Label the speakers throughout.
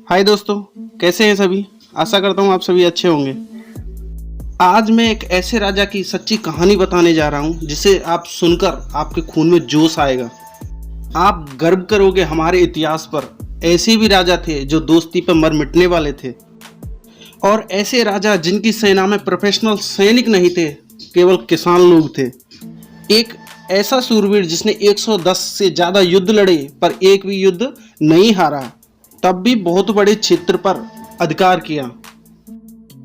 Speaker 1: हाय दोस्तों, कैसे हैं सभी। आशा करता हूँ आप सभी अच्छे होंगे। आज मैं एक ऐसे राजा की सच्ची कहानी बताने जा रहा हूँ जिसे आप सुनकर आपके खून में जोश आएगा। आप गर्व करोगे हमारे इतिहास पर। ऐसे भी राजा थे जो दोस्ती पर मर मिटने वाले थे, और ऐसे राजा जिनकी सेना में प्रोफेशनल सैनिक नहीं थे, केवल किसान लोग थे। एक ऐसा सूरवीर जिसने 110 से ज़्यादा युद्ध लड़े पर एक भी युद्ध नहीं हारा, तब भी बहुत बड़े क्षेत्र पर अधिकार किया।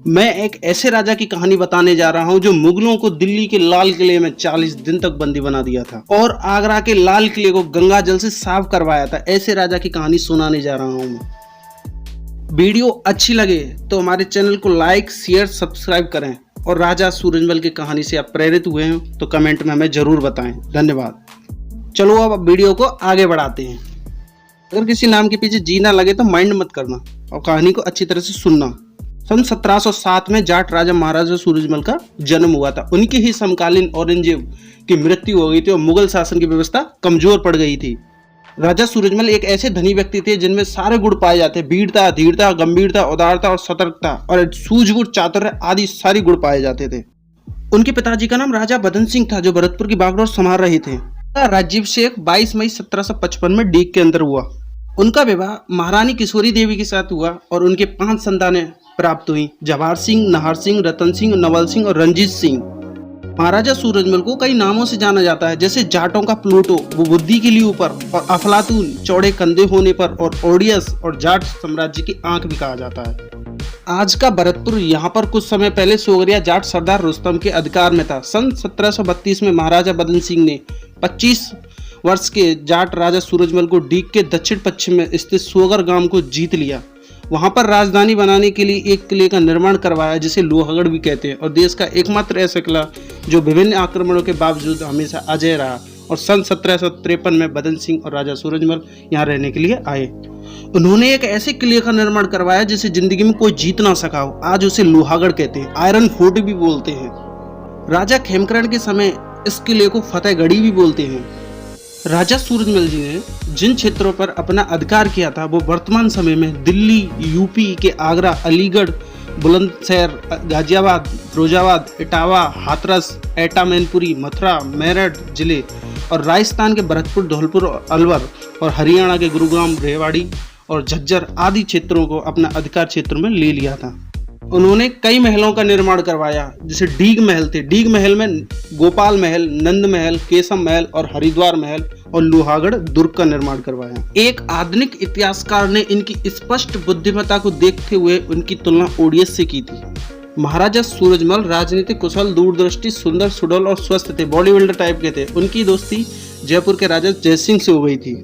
Speaker 1: मैं एक ऐसे राजा की कहानी बताने जा रहा हूं जो मुगलों को दिल्ली के लाल किले में 40 दिन तक बंदी बना दिया था और आगरा के लाल किले को गंगा जल से साफ करवाया था। ऐसे राजा की कहानी सुनाने जा रहा हूं मैं। वीडियो अच्छी लगे तो हमारे चैनल को लाइक, शेयर, सब्सक्राइब करें, और राजा सूरजमल की कहानी से आप प्रेरित हुए हैं तो कमेंट में हमें जरूर बताएं। धन्यवाद। चलो अब वीडियो को आगे बढ़ाते हैं। अगर किसी नाम के पीछे जी ना लगे तो माइंड मत करना और कहानी को अच्छी तरह से सुनना। सन 1707 में जाट राजा महाराजा सूरजमल का जन्म हुआ था। उनके ही समकालीन औरंगजेब की मृत्यु हो गई थी और मुगल शासन की व्यवस्था कमजोर पड़ गई थी। राजा सूरजमल एक ऐसे धनी व्यक्ति थे जिनमें सारे गुण पाए जाते, वीरता, धीरता, गंभीरता, उदारता और सतर्कता और सूझबूझ, चातुर्य आदि सारी गुण पाए जाते थे। उनके पिताजी का नाम राजा बदन सिंह था, जो भरतपुर की बागडोर संभाल रहे थे। राज्याभिषेक 22 मई 1755 में डीग के अंदर हुआ। उनका विवाह महारानी किशोरी देवी के साथ हुआ और उनके 5 संतानें प्राप्त हुई: जवाहर सिंह, नाहर सिंह, रतन सिंह, नवल सिंह और रंजीत सिंह। महाराजा सूरजमल को कई नामों से जाना जाता है, जैसे जाटों का प्लूटो, वो बुद्धि के लिए ऊपर, और अफलातून, चौड़े कंधे होने पर, और ओडियस और जाट साम्राज्य की आंख भी कहा जाता है। आज का भरतपुर यहाँ पर कुछ समय पहले सोगरिया जाट सरदार रुस्तम के अधिकार में था। सन 1732 में महाराजा बदन सिंह ने 25 वर्ष के जाट राजा सूरजमल को डीग के दक्षिण पश्चिम में स्थित सोगर गांव को जीत लिया। वहां पर राजधानी बनाने के लिए एक किले का निर्माण करवाया, जिसे लोहागढ़ भी कहते हैं, और देश का एकमात्र ऐसा किला जो विभिन्न आक्रमणों के बावजूद हमेशा अजय रहा। और सन 1753 में बदन सिंह और राजा सूरजमल यहाँ रहने के लिए आए। उन्होंने एक ऐसे किले का निर्माण करवाया जिसे जिंदगी में कोई जीत ना सका हो। आज उसे लोहागढ़ कहते हैं, आयरन फोर्ट भी बोलते हैं। राजा खेमकरण के समय इस किले को फतेहगढ़ी भी बोलते हैं। राजा सूरजमल जी ने जिन क्षेत्रों पर अपना अधिकार किया था वो वर्तमान समय में दिल्ली, यूपी के आगरा, अलीगढ़, बुलंदशहर, गाजियाबाद, फिरोजाबाद, इटावा, हाथरस, एटा, मैनपुरी, मथुरा, मेरठ जिले, और राजस्थान के भरतपुर, धौलपुर और अलवर, और हरियाणा के गुरुग्राम, रेवाड़ी और झज्जर आदि क्षेत्रों को अपना अधिकार क्षेत्र में ले लिया था। उन्होंने कई महलों का निर्माण करवाया, जैसे डीग महल थे। डीग महल में गोपाल महल, नंद महल, केसम महल और हरिद्वार महल और लोहागढ़ दुर्ग का निर्माण करवाया। एक आधुनिक इतिहासकार ने इनकी स्पष्ट बुद्धिमत्ता को देखते हुए उनकी तुलना ओडियस से की थी। महाराजा सूरजमल राजनीतिक कुशल, दूरदृष्टि, सुंदर, सुडौल और स्वस्थ थे, बॉडी बिल्डर टाइप के थे। उनकी दोस्ती जयपुर के राजा जयसिंह से हो गई थी।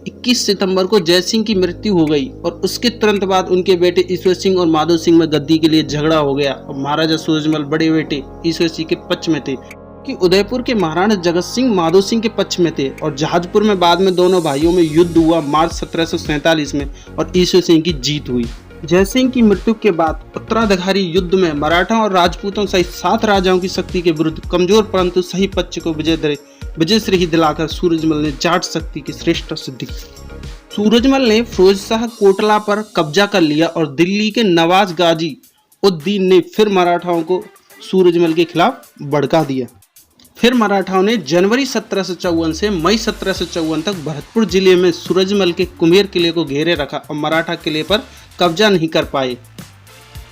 Speaker 1: 21 सितंबर को जयसिंह की मृत्यु हो गई और उसके तुरंत बाद उनके बेटे ईश्वर सिंह और माधो सिंह में गद्दी के लिए झगड़ा हो गया और महाराजा सूरजमल बड़े बेटे ईश्वर सिंह के पक्ष में थे, कि उदयपुर के महाराणा जगत सिंह माधो सिंह के पक्ष में थे, और जहाजपुर में बाद में दोनों भाइयों में युद्ध हुआ मार्च 1747 में और ईश्वर सिंह की जीत हुई। जयसिंह की मृत्यु के बाद उत्तराधिकारी युद्ध में मराठा और राजपूतों सहित 7 राजाओं की शक्ति के विरुद्ध कमजोर परंतु सही पक्ष को विजयश्री दिलाकर सूरजमल ने जाट शक्ति की श्रेष्ठ सिद्धि की। सूरजमल ने फिरोज शाह कोटला पर कब्जा कर लिया और दिल्ली के नवाज गाजी उद्दीन ने फिर मराठाओं को सूरजमल के खिलाफ भड़का दिया। फिर मराठाओं ने जनवरी 1754 से मई 1754 तक भरतपुर जिले में सूरजमल के कुम्हेर किले को घेरे रखा और मराठा किले पर कब्जा नहीं कर पाए,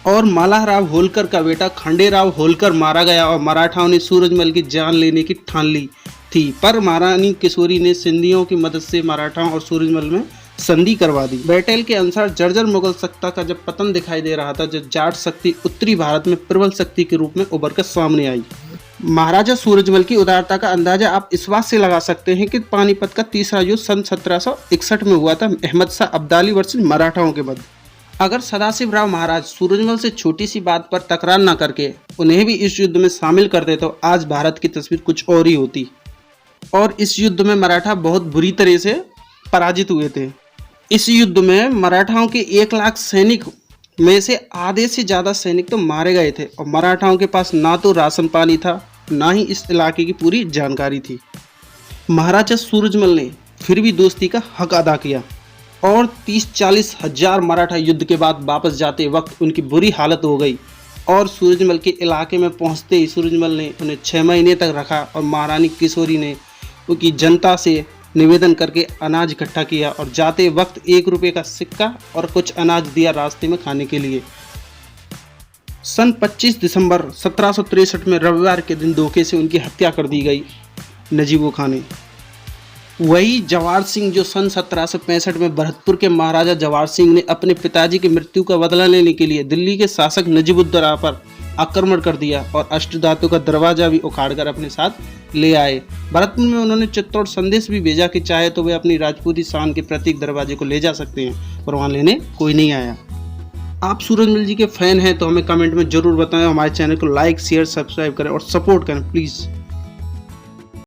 Speaker 1: और मालाराव होलकर का बेटा खंडेराव होलकर मारा गया और मराठाओं ने सूरजमल की जान लेने की ठान ली थी। पर महारानी किशोरी ने सिंधियों की मदद से मराठाओं और सूरजमल में संधि करवा दी। बैटेल के अनुसार जर्जर मुगल सत्ता का जब पतन दिखाई दे रहा था, जब जाट शक्ति उत्तरी भारत में प्रबल शक्ति के रूप में उभर कर सामने आई। महाराजा सूरजमल की उदारता का अंदाजा आप इस बात से लगा सकते हैं कि पानीपत का तीसरा युद्ध सन 1761 में हुआ था, अहमद शाह अब्दाली वर्सेस मराठाओं के मध्य। अगर सदाशिवराव महाराज सूरजमल से छोटी सी बात पर तकरार न करके उन्हें भी इस युद्ध में शामिल करते तो आज भारत की तस्वीर कुछ और ही होती, और इस युद्ध में मराठा बहुत बुरी तरह से पराजित हुए थे। इस युद्ध में मराठाओं के 1 लाख सैनिक में से आधे से ज़्यादा सैनिक तो मारे गए थे, और मराठाओं के पास ना तो राशन पानी था, ना ही इस इलाके की पूरी जानकारी थी। महाराजा सूरजमल ने फिर भी दोस्ती का हक अदा किया। और 30-40 हजार मराठा युद्ध के बाद वापस जाते वक्त उनकी बुरी हालत हो गई और सूरजमल के इलाके में पहुंचते ही सूरजमल ने उन्हें 6 महीने तक रखा और महारानी किशोरी ने उनकी जनता से निवेदन करके अनाज इकट्ठा किया और जाते वक्त 1 रुपये का सिक्का और कुछ अनाज दिया रास्ते में खाने के लिए। सन 25 दिसंबर 1763 में रविवार के दिन धोखे से उनकी हत्या कर दी गई नजीबो खां ने। वही जवाहर सिंह जो सन 1765 में भरतपुर के महाराजा जवाहर सिंह ने अपने पिताजी की मृत्यु का बदला लेने के लिए दिल्ली के शासक नजीबुद्दौला पर आक्रमण कर दिया और अष्टधातु का दरवाजा भी उखाड़कर अपने साथ ले आए। भरतपुर में उन्होंने चित्तौड़ संदेश भी भेजा कि चाहे तो वे अपनी राजपूती शान के प्रतीक दरवाजे को ले जा सकते हैं, पर वहां लेने कोई नहीं आया। आप सूरजमल जी के फैन हैं तो हमें कमेंट में जरूर बताएं। हमारे चैनल को लाइक शेयर सब्सक्राइब करें और सपोर्ट करें प्लीज़।